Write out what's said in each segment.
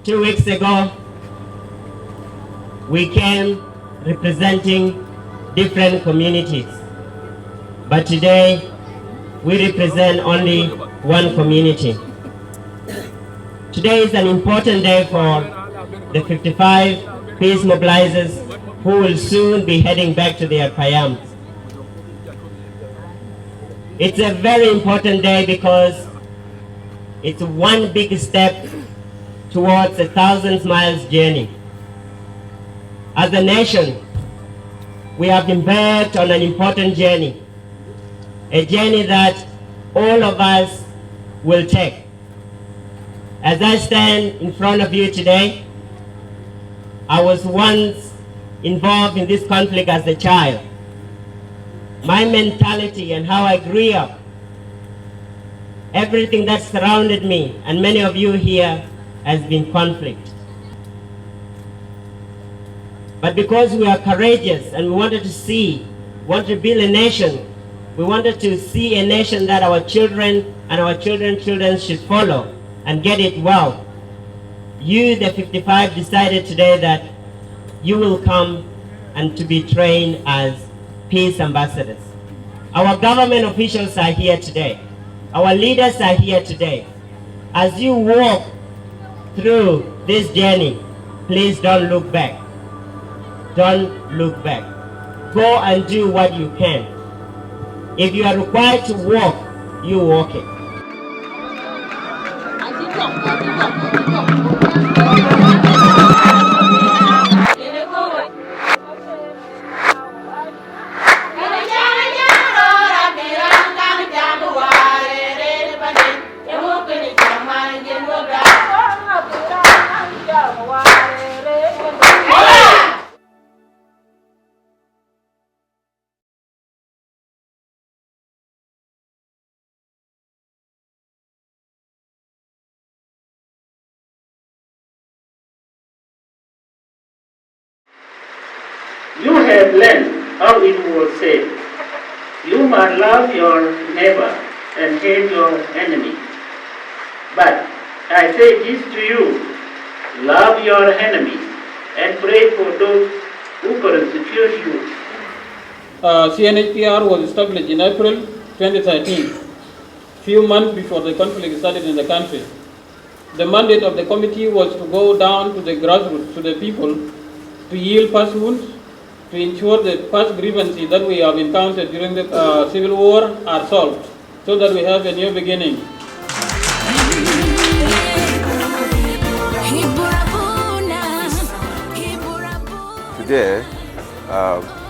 2 weeks ago, we came representing different communities. But today, we represent only one community. Today is an important day for the 55 Peace Mobilizers who will soon be heading back to their Payams. It's a very important day because it's one big step towards a 1,000 miles journey. As a nation, we have embarked on an important journey, a journey that all of us will take. As I stand in front of you today, I was once involved in this conflict as a child. My mentality and how I grew up, everything that surrounded me, and many of you here, has been conflict. But because we are courageous and we wanted to build a nation, we wanted to see a nation that our children and our children's children should follow and get it well. You, the 55, decided today that you will come and to be trained as peace ambassadors. Our government officials are here today. Our leaders are here today. As you walk through this journey, please don't look back. Don't look back. Go and do what you can. If you are required to walk, you walk it. You have learned how it was said, you must love your neighbor and hate your enemy. But I say this to you, love your enemies and pray for those who persecute you. CNHPR was established in April 2013, few months before the conflict started in the country. The mandate of the committee was to go down to the grassroots, to the people, to heal past wounds, to ensure that past grievances that we have encountered during the civil war are solved, so that we have a new beginning. Today,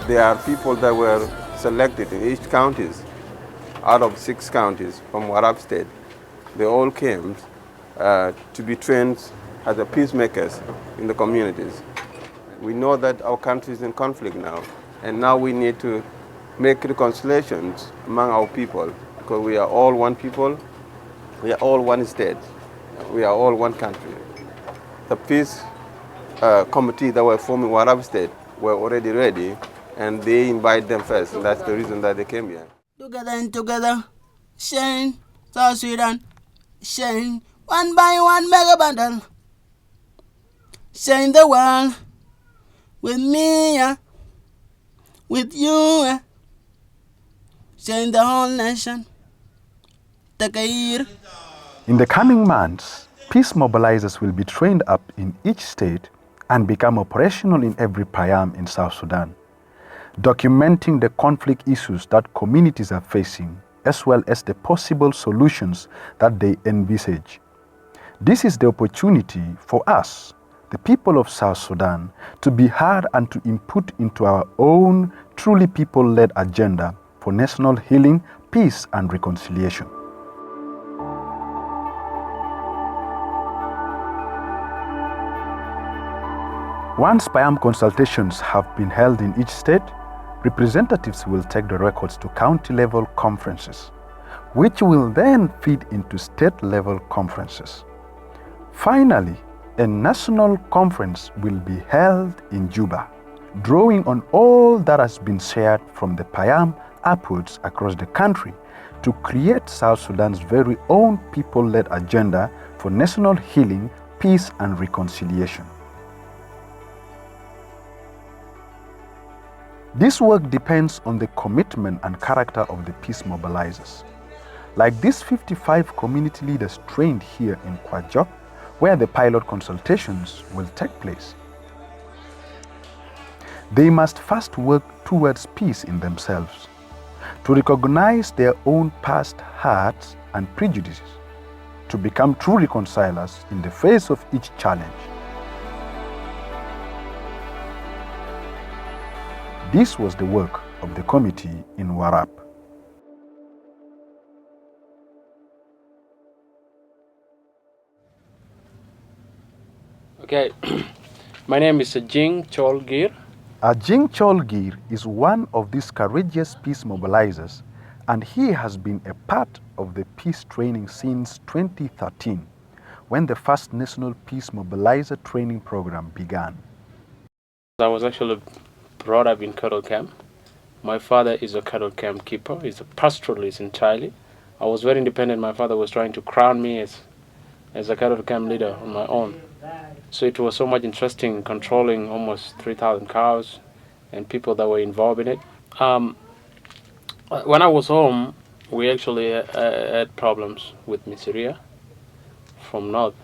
there are people that were selected in each counties, out of 6 counties from Warrap State. They all came to be trained as the peacemakers in the communities. We know that our country is in conflict now, and now we need to make reconciliations among our people, because we are all one people, we are all one state, we are all one country. The peace committee that were forming Warrap State were already ready, and they invite them first, and that's the reason that they came here. Together and together, sharing South Sudan, sharing one by one mega bundle, sharing the world. With me, with you, sharing the whole nation. In the coming months, peace mobilizers will be trained up in each state and become operational in every Payam in South Sudan, documenting the conflict issues that communities are facing, as well as the possible solutions that they envisage. This is the opportunity for us, the people of South Sudan, to be heard and to input into our own truly people-led agenda for national healing, peace and reconciliation. Once Payam consultations have been held in each state, representatives will take the records to county-level conferences, which will then feed into state-level conferences. Finally, a national conference will be held in Juba, drawing on all that has been shared from the Payam upwards across the country to create South Sudan's very own people-led agenda for national healing, peace and reconciliation. This work depends on the commitment and character of the peace mobilizers. Like these 55 community leaders trained here in Kuajok, where the pilot consultations will take place. They must first work towards peace in themselves, to recognize their own past hurts and prejudices, to become true reconcilers in the face of each challenge. This was the work of the committee in Warrap. Okay, my name is Jing Chou. Jing Chou is one of these courageous peace mobilizers, and he has been a part of the peace training since 2013, when the first National Peace Mobiliser training program began. I was actually brought up in cattle camp. My father is a cattle camp keeper. He's a pastoralist entirely. I was very independent. My father was trying to crown me as a cattle camp leader on my own. So it was so much interesting controlling almost 3,000 cows and people that were involved in it. When I was home, we actually had problems with Miseria from north.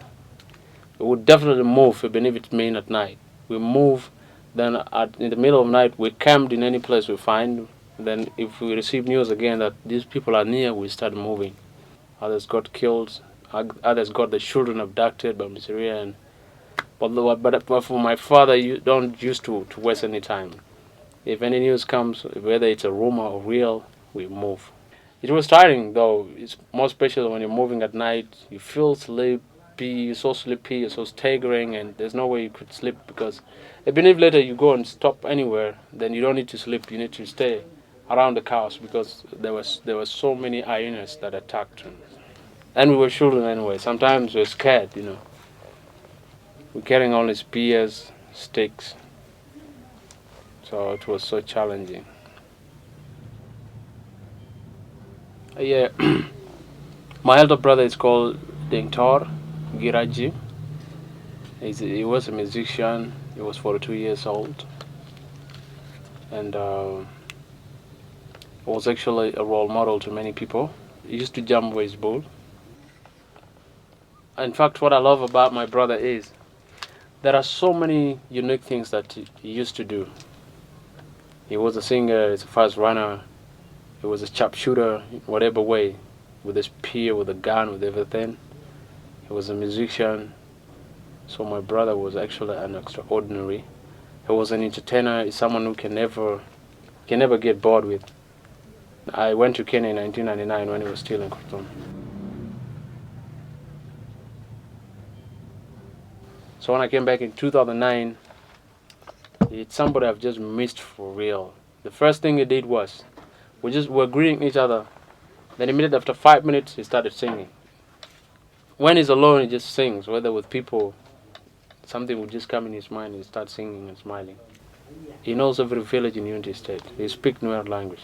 We would definitely move, even if it meant at night. We move, then in the middle of the night, we camped in any place we find. Then if we receive news again that these people are near, we start moving. Others got killed, others got the children abducted by Miseria. But for my father, you don't used to waste any time. If any news comes, whether it's a rumor or real, we move. It was tiring though. It's more especially when you're moving at night. You feel sleepy, you're so staggering, and there's no way you could sleep, because even if later you go and stop anywhere, then you don't need to sleep. You need to stay around the cows, because there were so many hyenas that attacked. And we were children anyway. Sometimes we're scared, you know. We're carrying only spears, sticks. So it was so challenging. Yeah, my elder brother is called Jing Chou Giraji. He was a musician. He was 42 years old. And was actually a role model to many people. He used to jump with his bull. In fact, what I love about my brother is there are so many unique things that he used to do. He was a singer, he's a fast runner, he was a sharpshooter in whatever way, with a spear, with a gun, with everything. He was a musician. So my brother was actually an extraordinary. He was an entertainer. He's someone who can never get bored with. I went to Kenya in 1999 when he was still in Khartoum. So when I came back in 2009, it's somebody I've just missed for real. The first thing he did was, we were greeting each other. Then immediately after 5 minutes, he started singing. When he's alone, he just sings. Whether with people, something would just come in his mind and he starts singing and smiling. He knows every village in Unity State. He speaks Nuer language.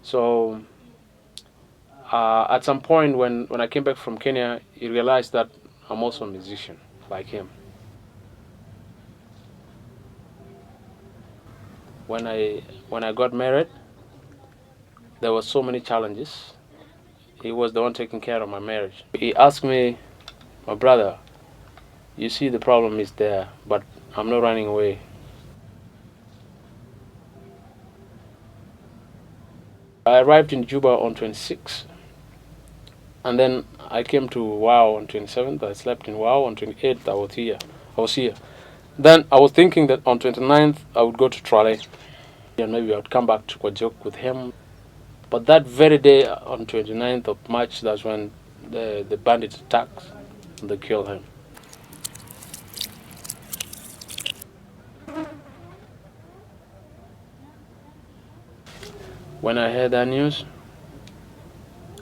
So at some point when I came back from Kenya, he realized that I'm also a musician like him. When I got married, there were so many challenges. He was the one taking care of my marriage. He asked me, my brother, you see the problem is there, but I'm not running away. I arrived in Juba on 26th, and then I came to Wow on 27th. I slept in Wow on 28th. I was here. Then I was thinking that on 29th I would go to Tralee, and maybe I would come back to Kuajok with him. But that very day, on 29th of March, that's when the bandits attacked and they killed him. When I heard that news,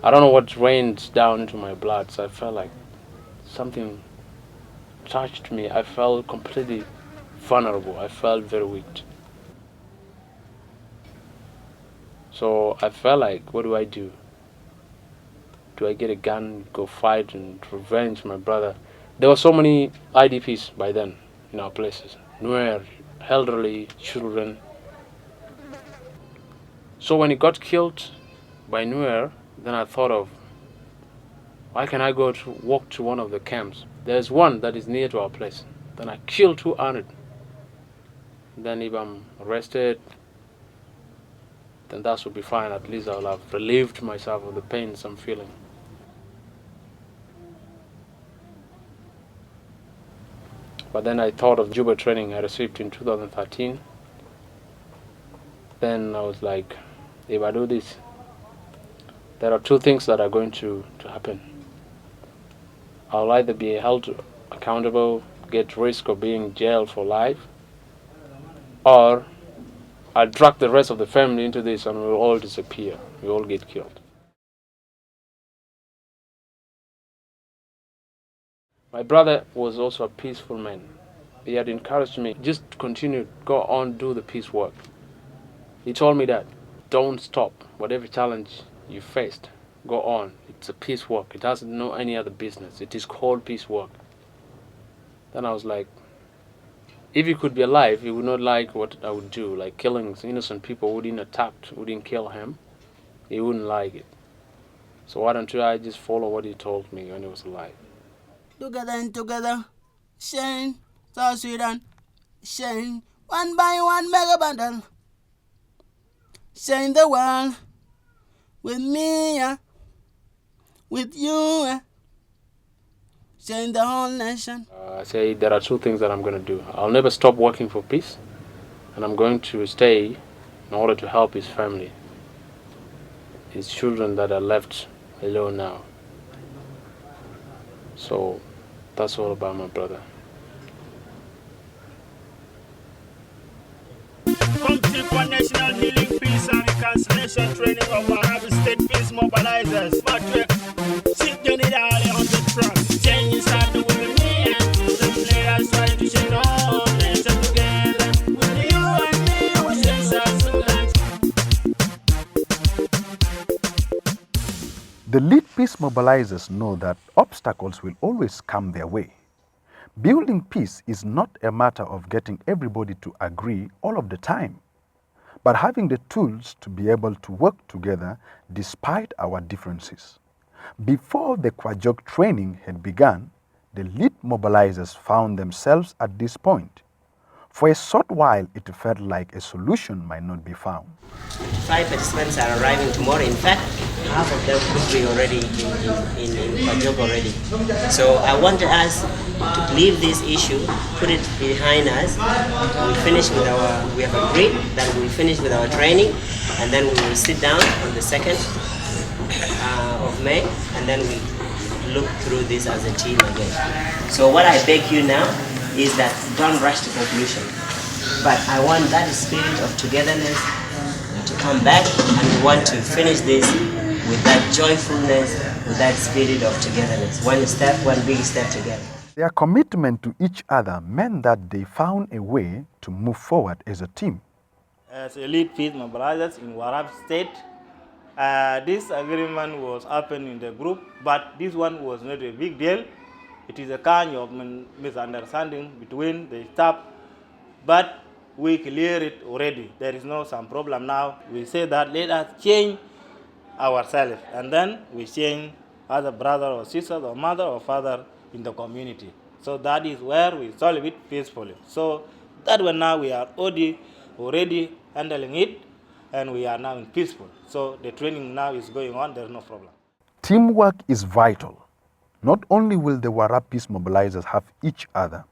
I don't know what rained down into my blood, so I felt like something touched me. I felt completely vulnerable. I felt very weak. So I felt like, what do I do? Do I get a gun, go fight and revenge my brother? There were so many IDPs by then in our places, Nuer, elderly, children. So when he got killed by Nuer, then I thought of, why can I go to walk to one of the camps? There's one that is near to our place. Then I kill 200. Then if I'm arrested, then that would be fine. At least I'll have relieved myself of the pains I'm feeling. But then I thought of Juba training I received in 2013. Then I was like, if I do this, there are two things that are going to happen. I'll either be held accountable, get risk of being jailed for life, or I'll drag the rest of the family into this and we'll all disappear. We all get killed. My brother was also a peaceful man. He had encouraged me, just continue, go on, do the peace work. He told me that, don't stop. Whatever challenge you faced, go on. It's a peace work. It doesn't know any other business. It is called peace work. Then I was like, if he could be alive, he would not like what I would do, like killing innocent people who didn't attack, who didn't kill him. He wouldn't like it. So why don't I just follow what he told me when he was alive? Together and together, sharing South Sudan, sharing one by one mega bundle, sharing the world with me, with you, sharing the whole nation. I say there are two things that I'm going to do. I'll never stop working for peace, and I'm going to stay in order to help his family, his children that are left alone now. So that's all about my brother. Committee for National Healing, Peace and Consultation Training of Warrap State Peace Mobilizers. But sit down it all on the truck. Change inside the way me and the players try to shake all nation together. With you and me, we shall South Sudan. The lead peace mobilizers know that obstacles will always come their way. Building peace is not a matter of getting everybody to agree all of the time, but having the tools to be able to work together despite our differences. Before the Kuajok training had begun, the lead mobilizers found themselves at this point. For a short while, it felt like a solution might not be found. 5 participants are arriving tomorrow. In fact, half of them could be already in Kuajok already. So I want us to leave this issue, put it behind us. We have agreed that we'll finish with our training, and then we will sit down on the 2nd of May, and then we look through this as a team again. So what I beg you now is that don't rush to conclusion. But I want that spirit of togetherness to come back, and we want to finish this with that joyfulness, with that spirit of togetherness. One big step together. Their commitment to each other meant that they found a way to move forward as a team. As elite peace mobilizers in Warrap State, this agreement was happened in the group, but this one was not a big deal. It is a kind of misunderstanding between the staff, but we clear it already. There is no some problem now. We say that let us change ourselves, and then we change other brother or sister or mother or father in the community. So that is where we solve it peacefully. So that one now we are already handling it, and we are now in peaceful. So the training now is going on, there is no problem. Teamwork is vital. Not only will the Warrap Peace Mobilizers have each other,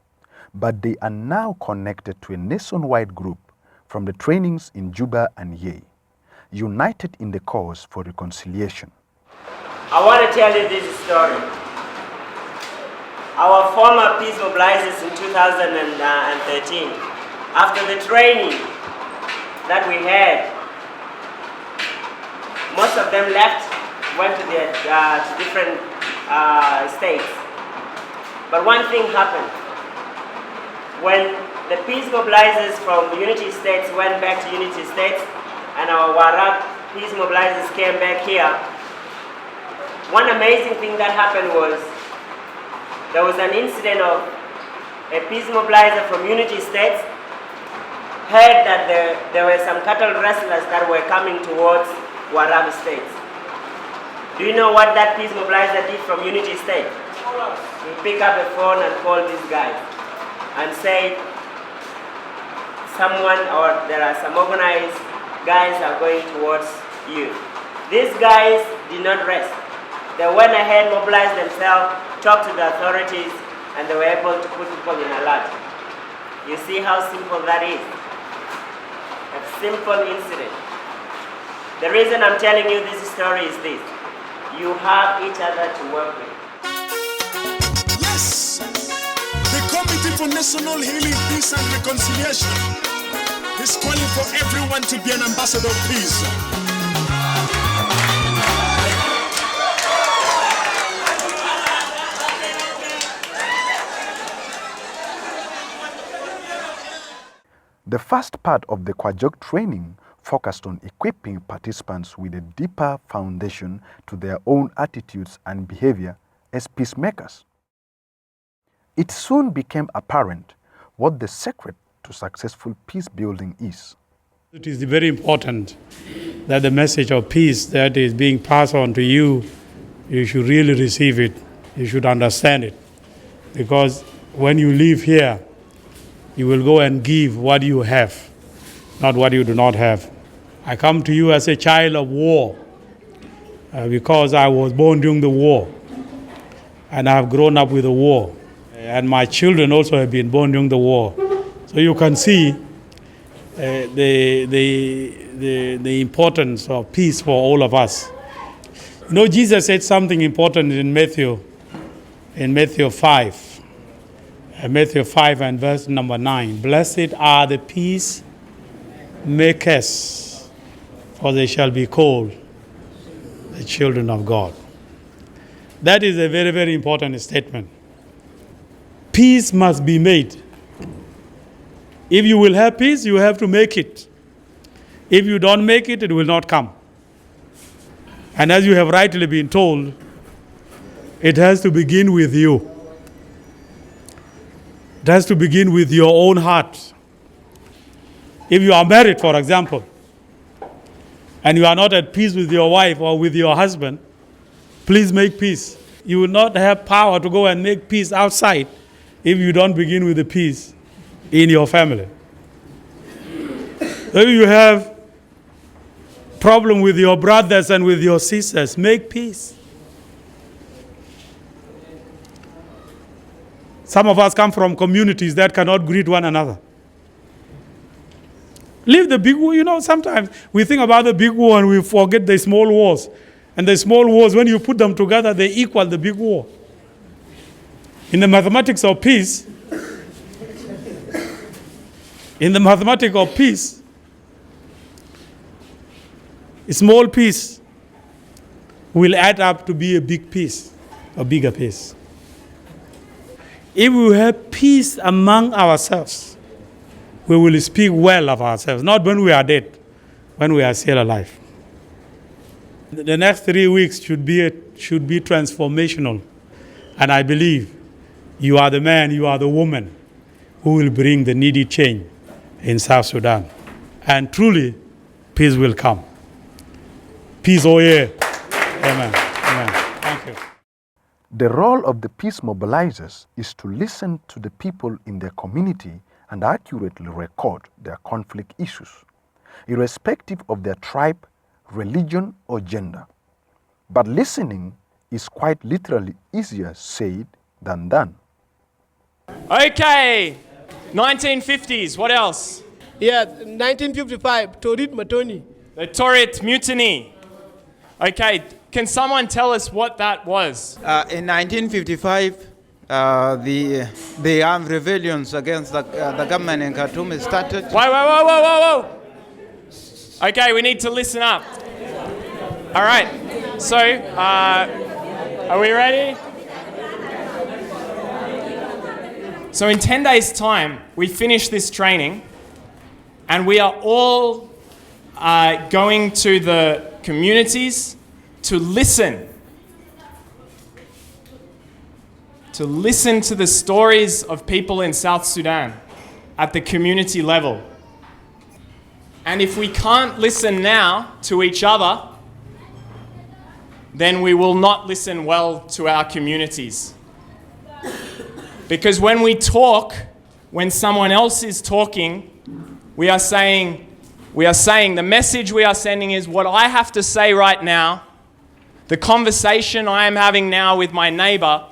but they are now connected to a nationwide group from the trainings in Juba and Yei, united in the cause for reconciliation. I want to tell you this story. Our former peace mobilizers in 2013, after the training that we had, most of them left, went to their to different states. But one thing happened. When the peace mobilizers from Unity States went back to Unity States, and our Warrap peace mobilizers came back here, one amazing thing that happened was there was an incident of a peace mobilizer from Unity States heard that there were some cattle rustlers that were coming towards Warrap State. Do you know what that peace mobilizer did from Unity State? He picked up a phone and called these guys and said, there are some organized guys are going towards you. These guys did not rest. They went ahead, mobilized themselves, talked to the authorities, and they were able to put people in alert. You see how simple that is? A simple incident. The reason I'm telling you this story is this. You have each other to work with. Yes! The Committee for National Healing, Peace and Reconciliation is calling for everyone to be an ambassador of peace. The first part of the Kuajok training focused on equipping participants with a deeper foundation to their own attitudes and behavior as peacemakers. It soon became apparent what the secret to successful peace building is. It is very important that the message of peace that is being passed on to you, you should really receive it, you should understand it. Because when you leave here, you will go and give what you have, not what you do not have. I come to you as a child of war because I was born during the war and I have grown up with the war. And my children also have been born during the war. So you can see the importance of peace for all of us. You know, Jesus said something important in Matthew 5. Matthew 5 and verse number 9. Blessed are the peacemakers, for they shall be called the children of God. That is a very, very important statement. Peace must be made. If you will have peace, you have to make it. If you don't make it, it will not come. And as you have rightly been told, it has to begin with you. It has to begin with your own heart. If you are married, for example, and you are not at peace with your wife or with your husband, please make peace. You will not have power to go and make peace outside if you don't begin with the peace in your family. If you have problem with your brothers and with your sisters, make peace. Some of us come from communities that cannot greet one another. Leave the big war. You know, sometimes we think about the big war and we forget the small wars. And the small wars, when you put them together, they equal the big war. In the mathematics of peace, a small piece will add up to be a big piece, a bigger piece. If we have peace among ourselves, we will speak well of ourselves, not when we are dead, when we are still alive. The next 3 weeks should be transformational. And I believe you are the man, you are the woman who will bring the needed change in South Sudan. And truly, peace will come. Peace, oh yeah. Amen. Amen. Thank you. The role of the peace mobilizers is to listen to the people in their community and accurately record their conflict issues, irrespective of their tribe, religion, or gender. But listening is quite literally easier said than done. Okay, 1950s, what else? Yeah, 1955, Torit Matoni. The Torit Mutiny. Okay, can someone tell us what that was? In 1955, the armed rebellions against the government in Khartoum started. Whoa. Okay, we need to listen up. All right, so are we ready? So in 10 days' time, we finish this training and we are all going to the communities to listen to listen to the stories of people in South Sudan at the community level. And if we can't listen now to each other, then we will not listen well to our communities. Because when we talk, when someone else is talking, we are saying the message we are sending is what I have to say right now, the conversation I am having now with my neighbor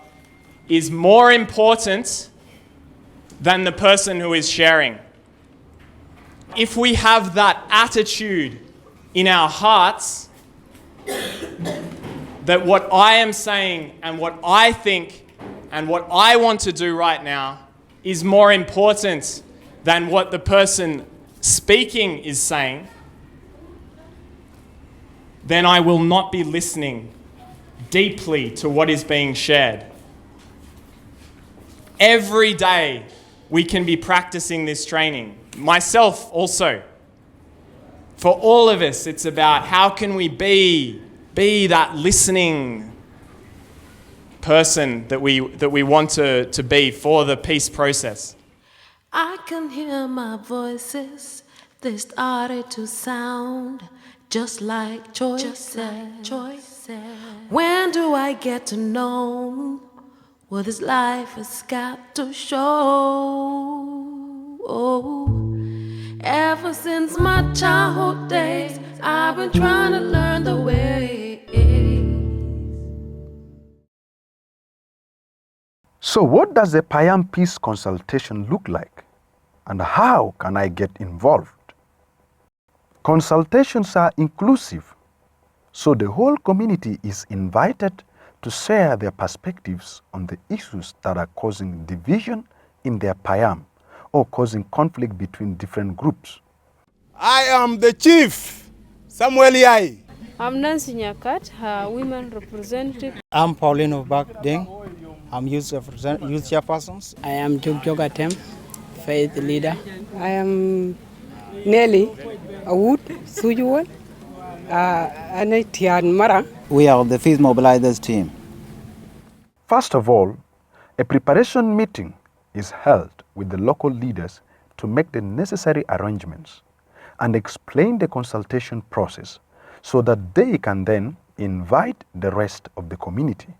is more important than the person who is sharing. If we have that attitude in our hearts, that what I am saying and what I think and what I want to do right now is more important than what the person speaking is saying, then I will not be listening deeply to what is being shared. Every day we can be practicing this training. Myself also. For all of us, it's about how can we be that listening person that we want to be for the peace process. I can hear my voices, they started to sound just like choices. When do I get to know what this life has got to show? Ever since my childhood days, I've been trying to learn the way. So what does a Payam peace consultation look like? And how can I get involved? Consultations are inclusive, so the whole community is invited to share their perspectives on the issues that are causing division in their Payam or causing conflict between different groups. I am the chief, Samuel Yai. I'm Nancy Nyakat, women representative. I'm Pauline of Bakdeng. I'm youth chairpersons. I am Jog Atem, faith leader. I am Nelly Awud Sujuwal, Anetian Mara. We are the Peace Mobilisers team. First of all, a preparation meeting is held with the local leaders to make the necessary arrangements and explain the consultation process so that they can then invite the rest of the community.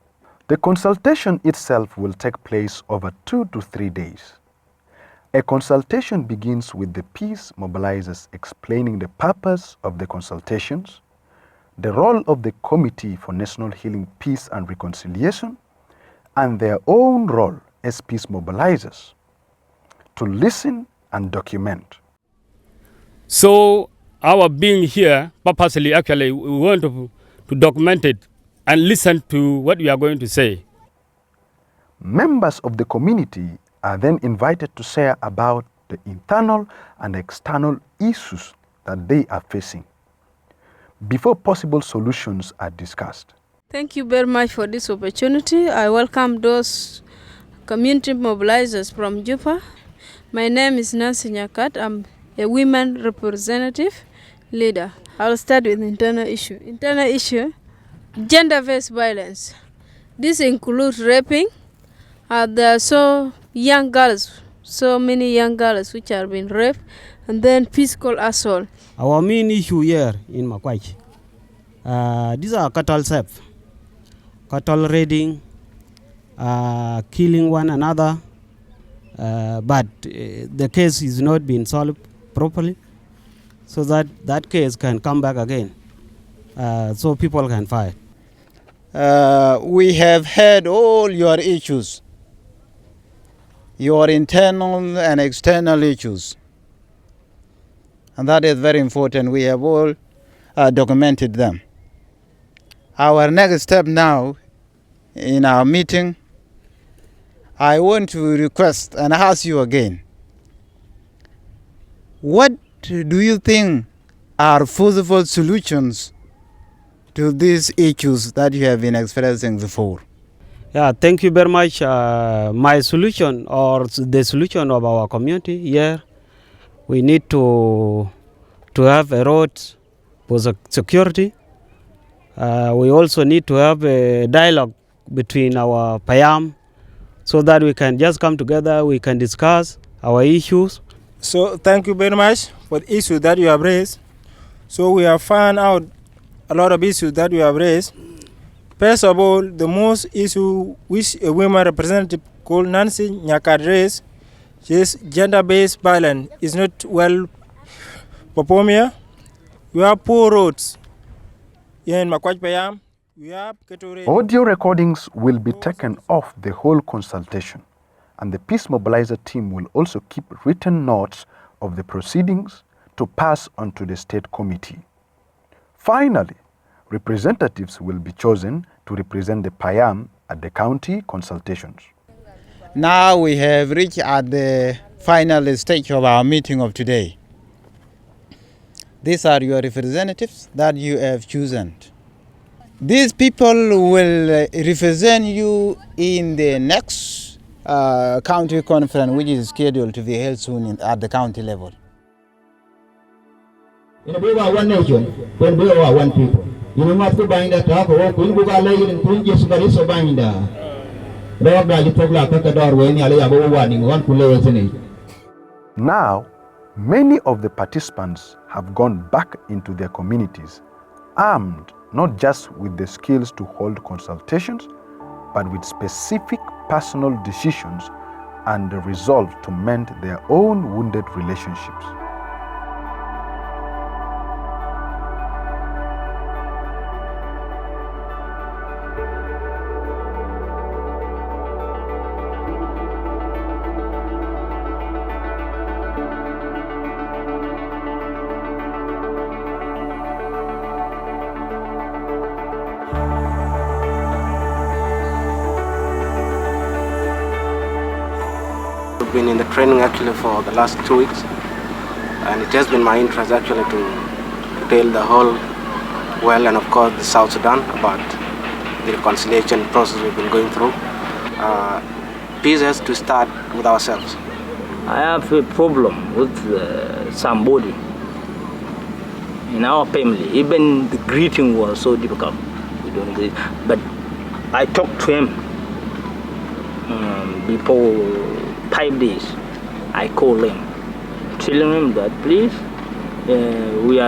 The consultation itself will take place over 2 to 3 days. A consultation begins with the Peace Mobilizers explaining the purpose of the consultations, the role of the Committee for National Healing, Peace and Reconciliation, and their own role as Peace Mobilizers to listen and document. So our being here, purposely, actually, we want to document it and listen to what we are going to say. Members of the community are then invited to share about the internal and external issues that they are facing before possible solutions are discussed. Thank you very much for this opportunity. I welcome those community mobilizers from Juba. My name is Nancy Nyakat. I'm a women representative leader. I'll start with internal issue. Internal issue, gender-based violence. This includes raping. There are so many young girls which are being raped, and then physical assault. Our main issue here in Makwach, these are cattle theft, cattle raiding, killing one another, but the case is not being solved properly, so that case can come back again, so people can fight. We have heard all your issues, your internal and external issues, and that is very important. We have all documented them. Our next step now in our meeting, I want to request and ask you again, what do you think are possible solutions to these issues that you have been expressing before? Yeah, thank you very much. My solution, or the solution of our community here, we need to have a road for security. We also need to have a dialogue between our Payam so that we can just come together, we can discuss our issues. So thank you very much for the issue that you have raised. So we have found out a lot of issues that you have raised. First of all, the most issue which a women representative called Nancy Nyakat raised is gender-based violence is not well performed here. We have poor roads here in Payam. We have Audio recordings will be taken off the whole consultation, and the Peace Mobiliser team will also keep written notes of the proceedings to pass on to the State Committee. Finally, representatives will be chosen to represent the Payam at the county consultations. Now we have reached at the final stage of our meeting of today. These are your representatives that you have chosen. These people will represent you in the next county conference, which is scheduled to be held soon at the county level. We are one nation, when we are one people. You know what to bind that up, or when we are laying in Punjis, but it's a binder. Now, many of the participants have gone back into their communities, armed not just with the skills to hold consultations, but with specific personal decisions and the resolve to mend their own wounded relationships. Been in the training actually for the last 2 weeks, and it has been my interest actually to tell the whole world and of course the South Sudan about the reconciliation process we've been going through. Peace has to start with ourselves. I have a problem with somebody in our family. Even the greeting was so difficult. We don't greet, but I talked to him before 5 days. I called him, telling him that please, we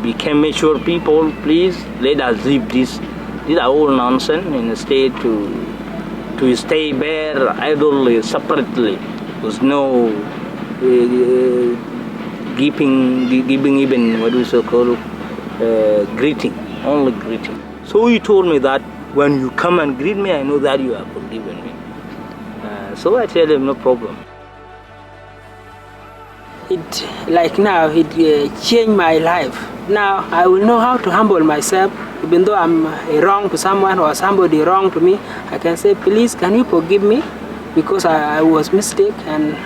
became mature people. Please let us leave this. These are all nonsense. Instead to stay there idly, separately, with no giving even what we so call greeting, only greeting. So he told me that when you come and greet me, I know that you have forgiven me. So I tell him no problem. It like now it changed my life. Now I will know how to humble myself. Even though I'm wrong to someone or somebody wrong to me, I can say, please, can you forgive me? Because I was mistake, and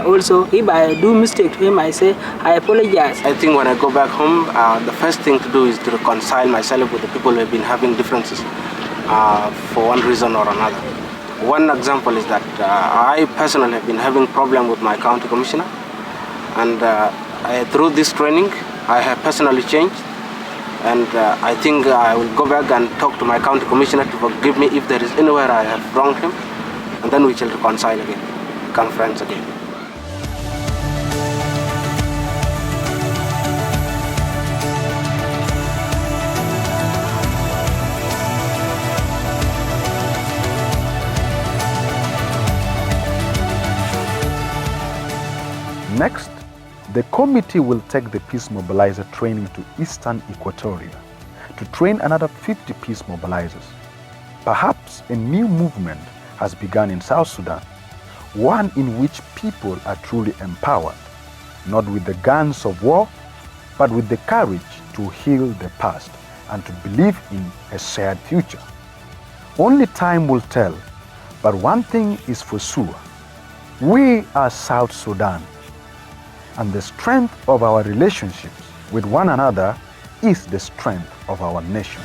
also if I do mistake to him, I say I apologize. I think when I go back home, the first thing to do is to reconcile myself with the people who have been having differences for one reason or another. One example is that I personally have been having problem with my county commissioner, and through this training I have personally changed, and I think I will go back and talk to my county commissioner to forgive me if there is anywhere I have wronged him, and then we shall reconcile again, become friends again. Next, the committee will take the Peace Mobiliser training to Eastern Equatoria to train another 50 Peace Mobilizers. Perhaps a new movement has begun in South Sudan, one in which people are truly empowered, not with the guns of war, but with the courage to heal the past and to believe in a shared future. Only time will tell, but one thing is for sure: we are South Sudan, and the strength of our relationships with one another is the strength of our nation.